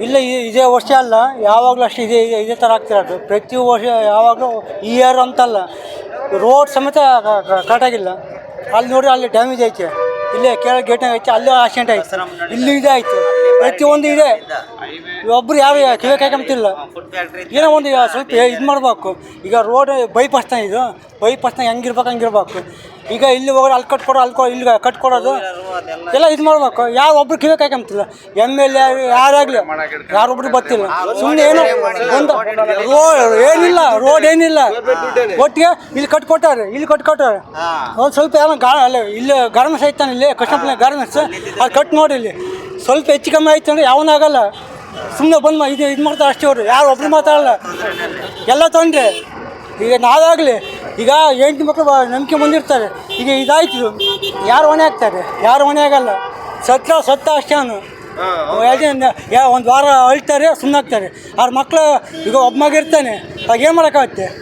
ಇಲ್ಲ ಇದೇ ವರ್ಷ ಅಲ್ಲ, ಯಾವಾಗಲೂ ಅಷ್ಟೇ ಇದೇ ಥರ ಆಗ್ತಿರೋದು. ಪ್ರತಿ ವರ್ಷ ಯಾವಾಗಲೂ ಈ ಇಯರ್ ಅಂತಲ್ಲ, ರೋಡ್ ಸಮೇತ ಕಟಾಗಿಲ್ಲ. ಅಲ್ಲಿ ನೋಡಿ, ಅಲ್ಲಿ ಡ್ಯಾಮೇಜ್ ಐತೆ, ಇಲ್ಲೇ ಕೆಳಗೆ ಗೇಟ್ನಾಗ ಐತೆ, ಅಲ್ಲೂ ಆಕ್ಸಿಡೆಂಟ್ ಆಯ್ತು, ಇಲ್ಲಿ ಇದೆ ಆಯಿತು, ಪ್ರತಿಯೊಂದು ಇದೆ. ಒಬ್ಬರು ಯಾರು ಕಿವಿ ಕಾಯ್ಕೊಂತಿಲ್ಲ. ಏನೋ ಒಂದು ಸ್ವಲ್ಪ ಇದು ಮಾಡಬೇಕು. ಈಗ ರೋಡ್ ಬೈಪಾಸ್ನ, ಇದು ಬೈಪಾಸ್ನ ಹೆಂಗಿರ್ಬೇಕು ಹಂಗಿರ್ಬೇಕು. ಈಗ ಇಲ್ಲಿ ಹೋಗೋರು ಅಲ್ಲಿ ಕಟ್ಕೊಡೋ, ಇಲ್ಲಿ ಕಟ್ಕೊಡೋದು ಎಲ್ಲ ಇದು ಮಾಡಬೇಕು. ಯಾರು ಒಬ್ರು ಕಿವಿ ಕಾಯ್ಕೊಂತಿಲ್ಲ. MLA ಯಾರಾಗಲಿ ಯಾರೊಬ್ರು ಬರ್ತಿಲ್ಲ. ಸುಮ್ಮನೆ ಏನೋ ಒಂದು ಏನಿಲ್ಲ, ರೋಡ್ ಏನಿಲ್ಲ, ಒಟ್ಟಿಗೆ ಇಲ್ಲಿ ಕಟ್ಕೊಟ್ಟಾರೆ, ಒಂದು ಸ್ವಲ್ಪ ಏನೋ ಅಲ್ಲಿ ಇಲ್ಲಿ ಗಾರ್ಮೆಂಟ್ಸ್ ಐತಾನೆ, ಇಲ್ಲಿ ಕೃಷ್ಣಪ್ಪನ ಗಾರ್ಮೆಂಟ್ಸ್, ಅದು ಕಟ್ ನೋಡಿ. ಇಲ್ಲಿ ಸ್ವಲ್ಪ ಹೆಚ್ಚು ಕಮ್ಮಿ ಆಯ್ತು ಅಂದರೆ ಯಾವನಾಗಲ್ಲ. ಸುಮ್ಮನೆ ಬಂದು ಇದು ಮಾಡ್ತಾರೆ ಅಷ್ಟೇ. ಅವರು ಯಾರು ಒಬ್ರು ಮಾತಾಡಲ್ಲ, ಎಲ್ಲ ತೊಂದರೆ. ಈಗ ನಾವಾಗಲಿ ಈಗ ಹೆಂಡತಿ ಮಕ್ಕಳು ನಂಬಿಕೆ ಬಂದಿರ್ತಾರೆ. ಈಗ ಇದಾಯ್ತು, ಯಾರು ಹೊಣೆ ಆಗ್ತಾರೆ? ಯಾರು ಹೊಣೆ ಆಗಲ್ಲ. ಸತ್ತ ಅಷ್ಟೇ. ಅವನು ಒಂದು ವಾರ ಅಳ್ತಾರೆ, ಸುಮ್ಮನಾಗ್ತಾರೆ. ಅವ್ರ ಮಕ್ಕಳು ಈಗ ಒಬ್ಬ ಮಗ ಇರ್ತಾನೆ, ಆಗ ಏನು ಮಾಡೋಕ್ಕಾಗುತ್ತೆ?